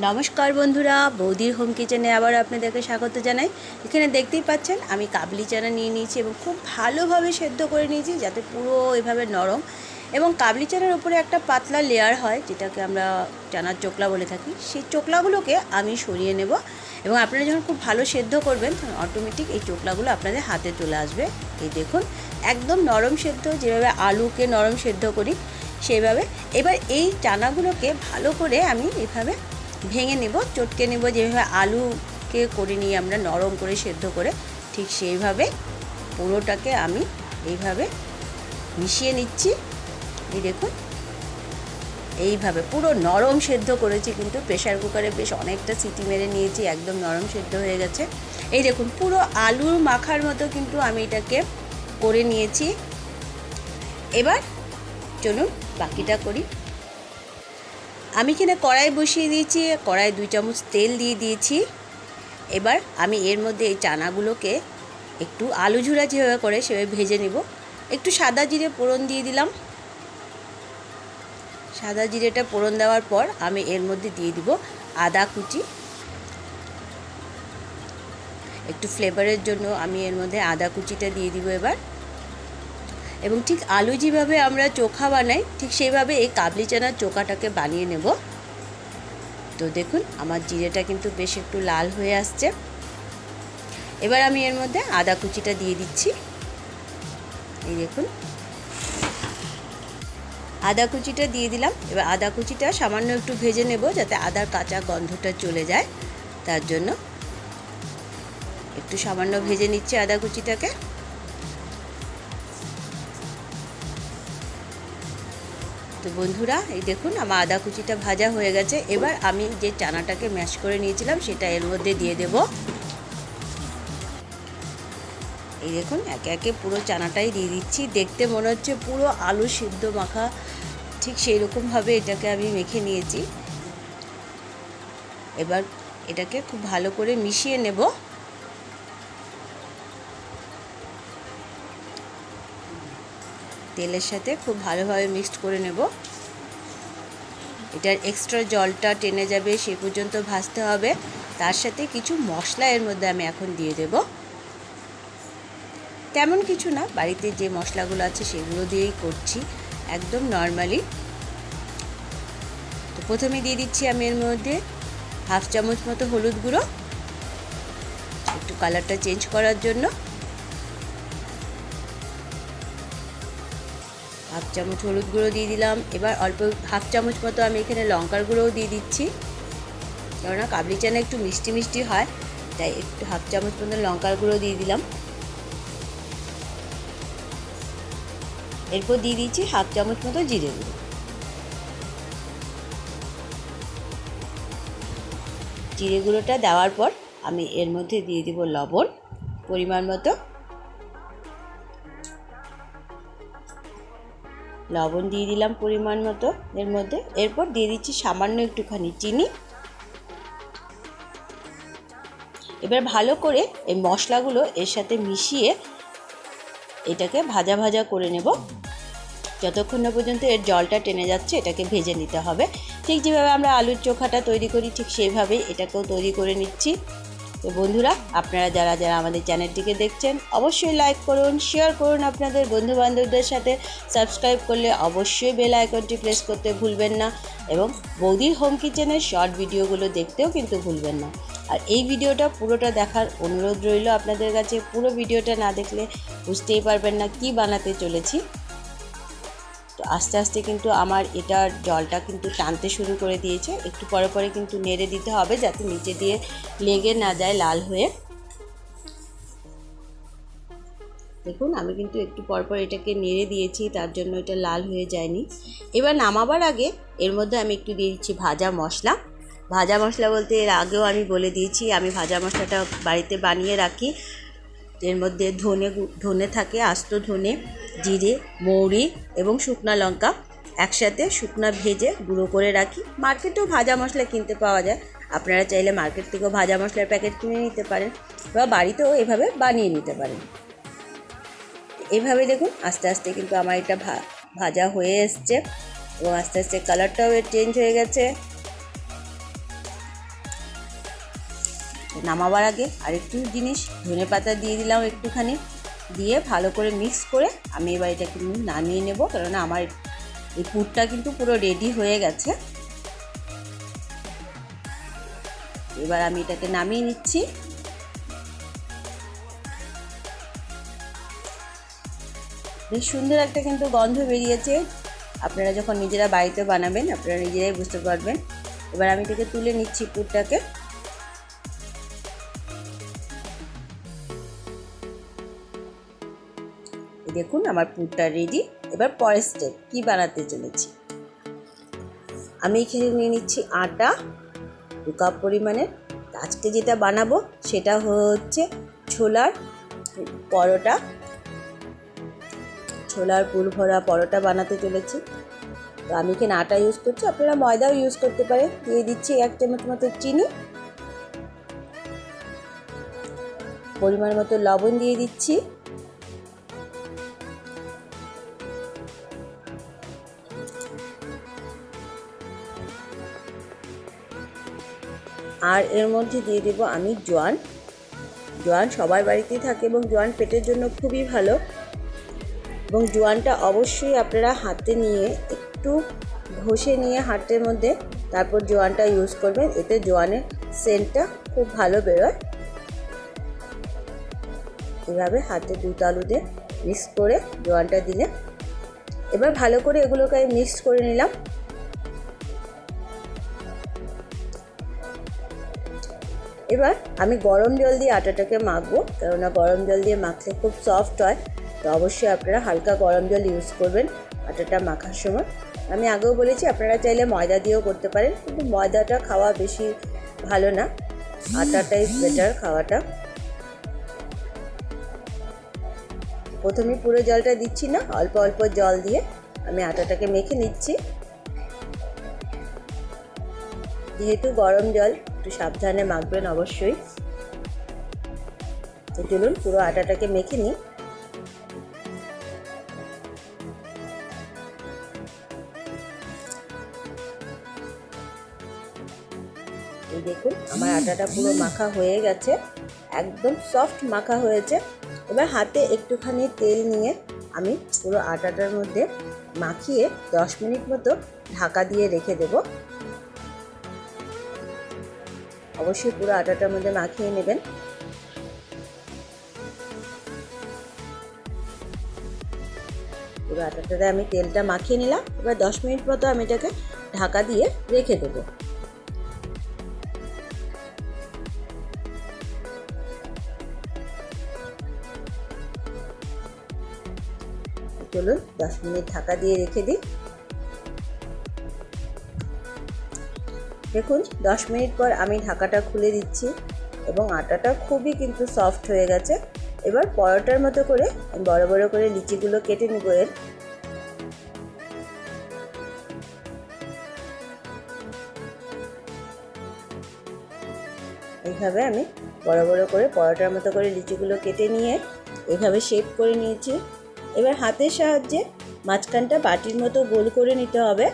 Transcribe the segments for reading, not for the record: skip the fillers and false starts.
নমস্কার বন্ধুরা, বৌদির হোম কিচেনে আবার আপনাদেরকে স্বাগত জানাই। এখানে দেখতেই পাচ্ছেন আমি কাবলি চানা নিয়ে নিয়েছি এবং খুব ভালোভাবে সেদ্ধ করে নিয়েছি যাতে পুরো এভাবে নরম। এবং কাবলি চানার উপরে একটা পাতলা লেয়ার হয় যেটাকে আমরা চানার চোকলা বলে থাকি, সেই চোকলাগুলোকে আমি সরিয়ে নেব। এবং আপনারা যখন খুব ভালো সেদ্ধ করবেন তখন অটোমেটিক এই চোকলাগুলো আপনাদের হাতে চলে আসবে। এই দেখুন, একদম নরম সেদ্ধ, যেভাবে আলুকে নরম সেদ্ধ করি সেইভাবে। এবার এই চানাগুলোকে ভালো করে আমি এভাবে ভেঙে নেব, চটকে নেব, যেভাবে আলুকে করে নিয়ে আমরা নরম করে সেদ্ধ করে, ঠিক সেইভাবে পুরোটাকে আমি এইভাবে মিশিয়ে নিচ্ছি। এই দেখুন, এইভাবে পুরো নরম সেদ্ধ করেছি, কিন্তু প্রেশার কুকারে বেশ অনেকটা সিটি মেরে নিয়েছি, একদম নরম সেদ্ধ হয়ে গেছে। এই দেখুন, পুরো আলুর মাখার মতো কিন্তু আমি এটাকে করে নিয়েছি। এবার চলুন বাকিটা করি। আমি এখানে কড়াই বসিয়ে দিয়েছি, কড়াই 2 চামচ তেল দিয়ে দিয়েছি। এবার আমি এর মধ্যে এই চানাগুলোকে একটু আলু ঝুরা যেভাবে করে সেভাবে ভেজে নেব। একটু সাদা জিরে ফোড়ন দিয়ে দিলাম। সাদা জিরেটা ফোড়ন দেওয়ার পর আমি এর মধ্যে দিয়ে দিব আদা কুচি। একটু ফ্লেভারের জন্য আমি এর মধ্যে আদা কুচিটা দিয়ে দিব এবার। এবং ঠিক আলু যেভাবে আমরা চোখা বানাই ঠিক সেইভাবে এই কাবলি চানার চোখাটাকে বানিয়ে নেব। তো দেখুন, আমার জিরেটা কিন্তু বেশ একটু লাল হয়ে আসছে। এবার আমি এর মধ্যে আদা কুচিটা দিয়ে দিচ্ছি। এই দেখুন, আদা কুচিটা দিয়ে দিলাম। এবার আদা কুচিটা সামান্য একটু ভেজে নেব যাতে আদার কাঁচা গন্ধটা চলে যায়, তার জন্য একটু সামান্য ভেজে নিচ্ছি আদা কুচিটাকে। তো বন্ধুরা, এই দেখুন আমার আদা কুচিটা ভাজা হয়ে গেছে। এবার আমি যে চানাটাকে ম্যাশ করে নিয়েছিলাম সেটা এর মধ্যে দিয়ে দেব। এই দেখুন, একে একে পুরো চানাটাই দিয়ে দিচ্ছি। দেখতে মনে হচ্ছে পুরো আলু সিদ্ধ মাখা, ঠিক সেই রকমভাবে এটাকে আমি মেখে নিয়েছি। এবার এটাকে খুব ভালো করে মিশিয়ে নেব। তেলের সাথে খুব ভালোভাবে মিক্সড করে নেব। এটার এক্সট্রা জলটা টেনে যাবে সে পর্যন্ত ভাজতে হবে। তার সাথে কিছু মশলা এর মধ্যে আমি এখন দিয়ে দেব। তেমন কিছু না, বাড়িতে যে মশলাগুলো আছে সেগুলো দিয়েই করছি, একদম নর্মালি। তো প্রথমে দিয়ে দিচ্ছি আমি এর মধ্যে 1/2 চামচ মতো হলুদ গুঁড়ো, একটু কালারটা চেঞ্জ করার জন্য। 1/2 চামচ হলুদ গুঁড়ো দিয়ে দিলাম। এবার অল্প 1/2 চামচ মতো আমি এখানে লঙ্কার গুঁড়োও দিয়ে দিচ্ছি, কেননা কাবলি চানা একটু মিষ্টি মিষ্টি হয়, তাই একটু 1/2 চামচ মতো লঙ্কার গুঁড়ো দিয়ে দিলাম। এরপর দিয়ে দিচ্ছি 1/2 চামচ মতো জিরে গুঁড়ো। জিরে গুঁড়োটা দেওয়ার পর আমি এর মধ্যে দিয়ে দিব লবণ পরিমাণ মতো। লবণ দিয়ে দিলাম পরিমাণ মতো এর মধ্যে। এরপর দিয়ে দিচ্ছি সামান্য একটুখানি চিনি। এবার ভালো করে এই মশলাগুলো এর সাথে মিশিয়ে এটাকে ভাজা ভাজা করে নেব, যতক্ষণ না পর্যন্ত এর জলটা টেনে যাচ্ছে এটাকে ভেজে নিতে হবে। ঠিক যেভাবে আমরা আলুর চোখাটা তৈরি করি ঠিক সেইভাবেই এটাকেও তৈরি করে নিচ্ছি। তো বন্ধুরা, আপনারা যারা যারা আমাদের চ্যানেলটিকে দেখছেন অবশ্যই লাইক করুন, শেয়ার করুন আপনাদের বন্ধুবান্ধবদের সাথে। সাবস্ক্রাইব করলে অবশ্যই বেল আইকনটি প্রেস করতে ভুলবেন না, এবং বৌদির হোম কিচেনের শর্ট ভিডিওগুলো দেখতেও কিন্তু ভুলবেন না। আর এই ভিডিওটা পুরোটা দেখার অনুরোধ রইল আপনাদের কাছে। পুরো ভিডিওটা না দেখলে বুঝতেই পারবেন না কি বানাতে চলেছি। তো আস্তে আস্তে কিন্তু আমার এটার জলটা কিন্তু টানতে শুরু করে দিয়েছে। একটু পরে পরে কিন্তু নেড়ে দিতে হবে যাতে নিচে দিয়ে লেগে না যায় লাল হয়ে। দেখুন, আমি কিন্তু একটু পরপর এটাকে নেড়ে দিয়েছি, তার জন্য এটা লাল হয়ে যায়নি। এবার নামাবার আগে এর মধ্যে আমি একটু দিয়ে দিচ্ছি ভাজা মশলা। ভাজা মশলা বলতে এর আগেও আমি বলে দিয়েছি আমি ভাজা মশলাটা বাড়িতে বানিয়ে রাখি। এর মধ্যে ধনে থাকে, আস্ত ধনে, জিরে, মৌরি এবং শুকনা লঙ্কা একসাথে শুকনা ভেজে গুঁড়ো করে রাখি। মার্কেটেও ভাজা মশলা কিনতে পাওয়া যায়, আপনারা চাইলে মার্কেট থেকেও ভাজা মশলার প্যাকেট কিনে নিতে পারেন বা বাড়িতেও এভাবে বানিয়ে নিতে পারেন। এইভাবে দেখুন আস্তে আস্তে কিন্তু আমার এটা ভাজা হয়ে এসছে এবং আস্তে আস্তে কালারটাও চেঞ্জ হয়ে গেছে। নামাবার আগে আরেকটু জিনিস ধনেপাতা দিয়ে দিলাম একটুখানি, দিয়ে ভালো করে মিক্স করে আমি এবার এটাকে নামিয়ে নেব, কেননা আমার এই পুরটা কিন্তু পুরো রেডি হয়ে গেছে। এবার আমি এটাকে নামিয়ে নিচ্ছি। বেশ সুন্দর একটা কিন্তু গন্ধ বেরিয়েছে। আপনারা যখন নিজেরা বাড়িতে বানাবেন আপনারা নিজেরাই বুঝতে পারবেন। এবার আমি এটাকে তুলে নিচ্ছি পুরটাকে। দেখুন আমার পুরটা রেডি। এবার পরের স্টেপ কী বানাতে চলেছি, আমি এখানে নিয়ে নিচ্ছি আটা 2 কাপ পরিমাণে। আজকে যেটা বানাবো সেটা হচ্ছে ছোলার পরোটা, ছোলার পুর ভরা পরোটা বানাতে চলেছি। তো আমি এখানে আটা ইউজ করছি, আপনারা ময়দাও ইউজ করতে পারেন। দিয়ে দিচ্ছি 1 চামচ মতো চিনি, পরিমাণ মতো লবণ দিয়ে দিচ্ছি, আর এর মধ্যে দিয়ে দেব আমি জোয়ান। জোয়ান সবার বাড়িতেই থাকে এবং জোয়ান পেটের জন্য খুবই ভালো, এবং জোয়ানটা অবশ্যই আপনারা হাতে নিয়ে একটু ঘষে নিয়ে হাতের মধ্যে তারপর জোয়ানটা ইউজ করবেন, এতে জোয়ানের সেন্টটা খুব ভালো বেরোয়। এভাবে হাতে 2 তালুতে মিক্স করে জোয়ানটা দিলে, এবার ভালো করে এগুলোকে মিক্স করে নিলাম। এবার আমি গরম জল দিয়ে আটাটাকে মাখবো, কেননা গরম জল দিয়ে মাখলে খুব সফট হয়। তো অবশ্যই আপনারা হালকা গরম জল ইউজ করবেন আটাটা মাখার সময়। আমি আগেও বলেছি আপনারা চাইলে ময়দা দিয়েও করতে পারেন, কিন্তু ময়দাটা খাওয়া বেশি ভালো না, আটাটাই বেটার খাওয়াটা। প্রথমে পুরো জলটা দিচ্ছি না, অল্প অল্প জল দিয়ে আমি আটাটাকে মেখে নিচ্ছি। যেহেতু গরম জল, একটু সাবধানে মাখবেন অবশ্যই। তো চলুন পুরো আটাটাকে মেখে নিই। এই দেখুন আমার আটাটা পুরো মাখা হয়ে গেছে, একদম সফট মাখা হয়েছে। এবার হাতে একটুখানি তেল নিয়ে আমি পুরো আটাটার মধ্যে মাখিয়ে 10 মিনিট মতো ঢাকা দিয়ে রেখে দেব। অবশ্যই পুরো আটাটার মধ্যে মাখিয়ে নেবেন। পুরো আটাটাতে আমি তেলটা মাখিয়ে নিলাম। এবার 10 মিনিট মতো আমি এটাকে ঢাকা দিয়ে রেখে দেব। চলুন 10 মিনিট ঢাকা দিয়ে রেখে দিই। দেখুন 10 মিনিট পর আমি ঢাকাটা খুলে দিচ্ছি এবং আটাটা খুবই কিন্তু সফট হয়ে গেছে। এবার পরোটার মতো করে বড় বড় করে লিচিগুলো কেটে নিব। এইভাবে আমি বড় বড় করে পরোটার মতো করে লিচিগুলো কেটে নিয়ে এইভাবে শেপ করে নিয়েছি। এবার হাতের সাহায্যে মাঝখানটা বাটির মতো গোল করে নিতে হবে।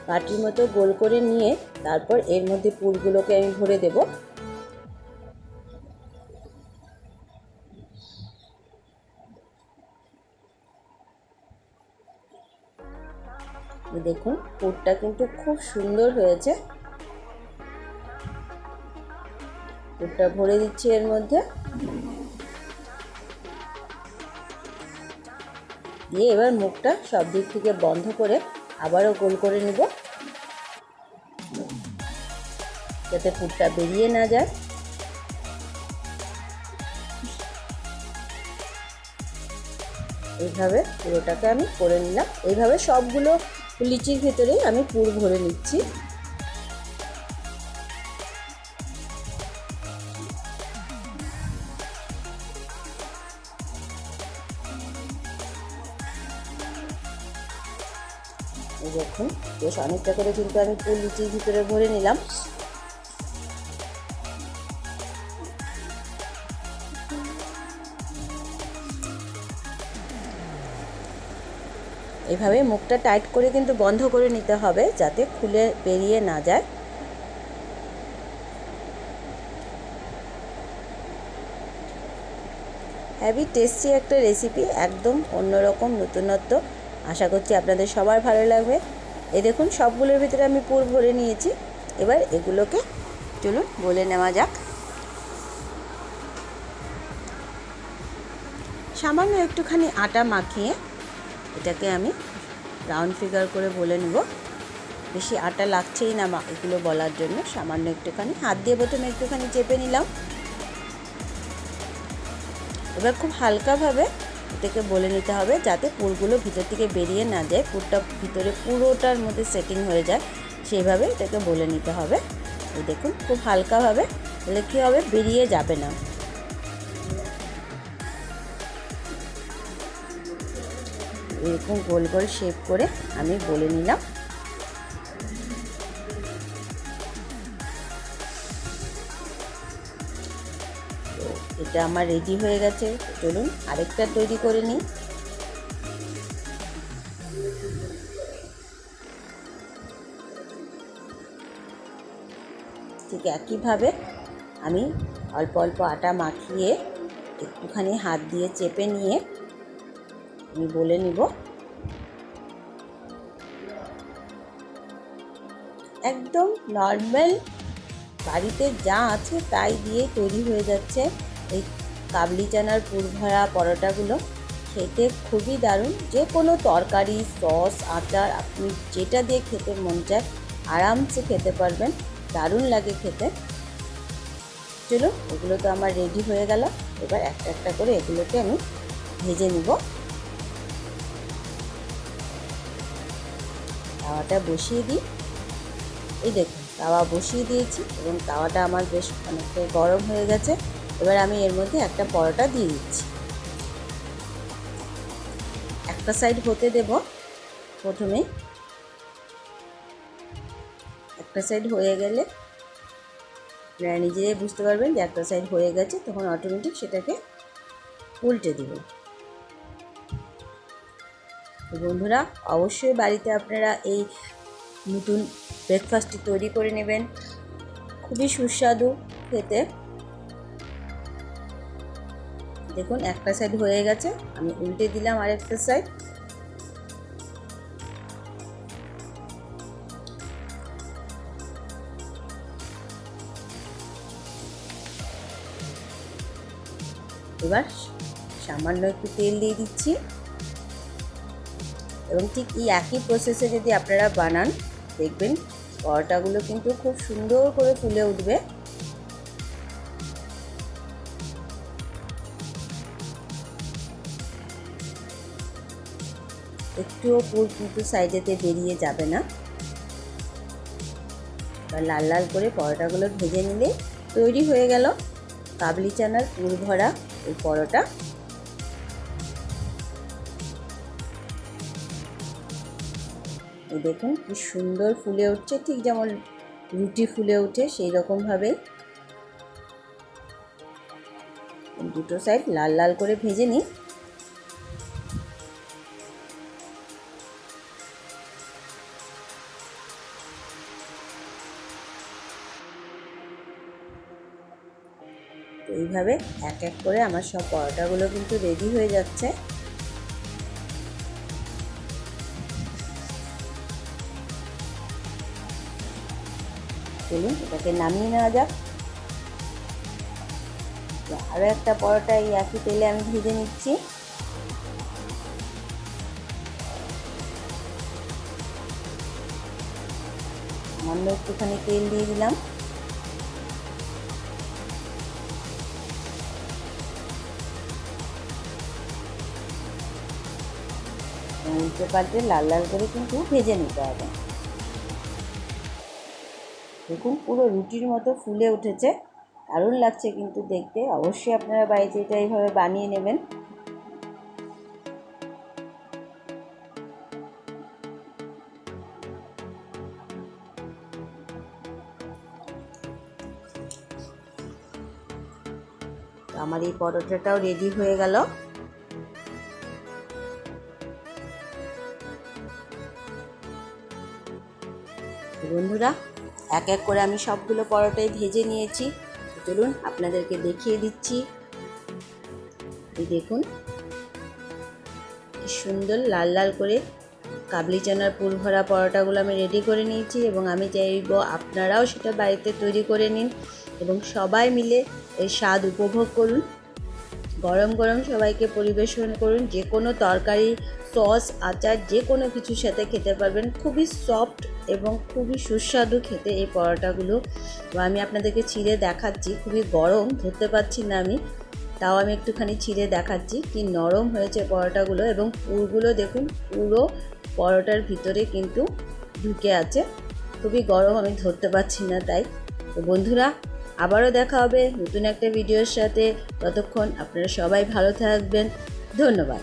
বাটির মতো গোল করে নিয়ে তারপর এর মধ্যে পুরগুলোকে আমি ভরে দেব। দেখুন পুরটা কিন্তু খুব সুন্দর হয়েছে। পুরটা ভরে দিচ্ছি এর মধ্যে, দিয়ে এবার মুখটা সব দিক থেকে বন্ধ করে আবারও গোল করে নেব, যাতে পুরটা বেরিয়ে না যায়। এইভাবে পুরোটাকে আমি করে নিলাম। এইভাবে সবগুলো লিচির ভেতরেই আমি পুর ভরে নিচ্ছি। দেখুন বেশ অনেকটা করে কিন্তু আমি পুর লিচির ভিতরে ভরে নিলাম। এভাবে মুখটা টাইট করে কিন্তু বন্ধ করে নিতে হবে যাতে খুলে বেরিয়ে না যায়। হেভি টেস্টি একটা রেসিপি, একদম অন্যরকম নতুনত্ব। আশা করছি আপনাদের সবার ভালো লাগবে। এই দেখুন সবগুলোর ভিতরে আমি পুর ভরে নিয়েছি। এবার এগুলোকে চলুন বলে নেওয়া যাক। সামান্য একটুখানি আটা মাখিয়ে এটাকে আমি রাউন্ড ফিগার করে বলে নেব। বেশি আটা লাগছেই না এগুলো বলার জন্য, সামান্য একটুখানি হাত দিয়ে প্রথমে একটুখানি চেপে নিলাম। এবার খুব হালকাভাবে এটাকে বলে নিতে হবে যাতে পুরগুলো ভিতর থেকে বেরিয়ে না যায়, পুরটা ভিতরে পুরোটার মধ্যে সেটিং হয়ে যায়, সেইভাবে এটাকে বলে নিতে হবে। এই দেখুন খুব হালকাভাবে, তাহলে কী হবে, বেরিয়ে যাবে না। এরকম গোল গোল শেপ করে আমি বলে নিলাম। এটা আমার রেডি হয়ে গেছে। চলুন আরেকটা তৈরি করে নিই। ঠিক একইভাবে আমি অল্প অল্প আটা মাখিয়ে একটুখানি হাত দিয়ে চেপে নিয়ে আমি বলে নিব। একদম নর্মাল বাড়িতে যা আছে তাই দিয়ে তৈরি হয়ে যাচ্ছে এই কাবলি চানার পুর ভরা পরোটাগুলো। খেতে খুবই দারুণ, যে কোনো তরকারি, সস, আচার আপনি যেটা দিয়ে খেতে মন চায় আরামসে খেতে পারবেন, দারুণ লাগে খেতে। চলুন এগুলো তো আমার রেডি হয়ে গেল। এবার একটা একটা করে এগুলোকে আমি ভেজে নিব। তাওয়াটা বসিয়ে দিই। এই দেখুন তাওয়া বসিয়ে দিয়েছি এবং তাওয়াটা আমার বেশ অনেকটাই গরম হয়ে গেছে। এবার আমি এর মধ্যে একটা পরোটা দিয়ে দিচ্ছি। একটা সাইড হতে দেব প্রথমেই। একটা সাইড হয়ে গেলে আপনারা নিজেরাই বুঝতে পারবেন যে একটা সাইড হয়ে গেছে, তখন অটোমেটিক সেটাকে উল্টে দেব। বন্ধুরা অবশ্যই বাড়িতে আপনারা এই নতুন ব্রেকফাস্টটি তৈরি করে নেবেন, খুবই সুস্বাদু খেতে। দেখুন একটা সাইড হয়ে গেছে, আমি উল্টে দিলাম আরেকটা সাইড। এবার সামান্য একটু তেল দিয়ে দিচ্ছি এবং ঠিক এই একই প্রসেসে যদি আপনারা বানান দেখবেন পরোটাগুলো কিন্তু খুব সুন্দর করে ফুলে উঠবে। একটুও পুর কিন্তু সাইডেতে বেরিয়ে যাবে না। বা লাল লাল করে পরোটাগুলো ভেজে নিলে তৈরি হয়ে গেল কাবলি চানার পুর ভরা এই পরোটা। দেখুন কি সুন্দর ফুলে উঠছে, ঠিক যেমন রুটি ফুলে ওঠে সেই রকমভাবে দুটো সাইড লাল লাল করে ভেজে নিই। তো এইভাবে এক এক করে আমার সব পরোটাগুলো কিন্তু রেডি হয়ে যাচ্ছে। চলুন এটাকে নামিয়ে নেওয়া যাক। আরও একটা পরোটা এই একই তেলে আমি ভেজে নিচ্ছি। সামান্য একটুখানি তেল দিয়ে দিলাম। উল্টে পাল্টে লাল লাল করে কিন্তু ভেজে নিতে হবে। দেখুন পুরো রুটির মতো ফুলে উঠেছে, দারুণ লাগছে কিন্তু দেখতে। অবশ্যই আপনারা বাড়িতে এটা এইভাবে বানিয়ে নেবেন। আমার এই পরোটাটাও রেডি হয়ে গেল। বন্ধুরা, এক এক করে আমি সবগুলো পরোটাই ভেজে নিয়েছি। চলুন আপনাদেরকে দেখিয়ে দিচ্ছি। এই দেখুন কি সুন্দর লাল লাল করে কাবলি চানার পুর ভরা পরোটাগুলো আমি রেডি করে নিয়েছি এবং আমি চাইবো আপনারাও সেটা বাড়িতে তৈরি করে নিন এবং সবাই মিলে এর স্বাদ উপভোগ করুন। গরম গরম সবাইকে পরিবেশন করুন। যে কোনো তরকারি, সস, আচার যে কোনো কিছুর সাথে খেতে পারবেন। খুবই সফট এবং খুবই সুস্বাদু খেতে এই পরোটাগুলো। আমি আপনাদেরকে ছিঁড়ে দেখাচ্ছি, খুবই গরম, ধরতে পারছি না আমি, তাও আমি একটুখানি ছিঁড়ে দেখাচ্ছি কি নরম হয়েছে পরোটাগুলো এবং পুরগুলো দেখুন পুরো পরোটার ভিতরে কিন্তু ঢুকে আছে। খুবই গরম, আমি ধরতে পারছি না তাই। তো বন্ধুরা, আবারও দেখা হবে নতুন একটা ভিডিওর সাথে। ততক্ষণ আপনারা সবাই ভালো থাকবেন। ধন্যবাদ।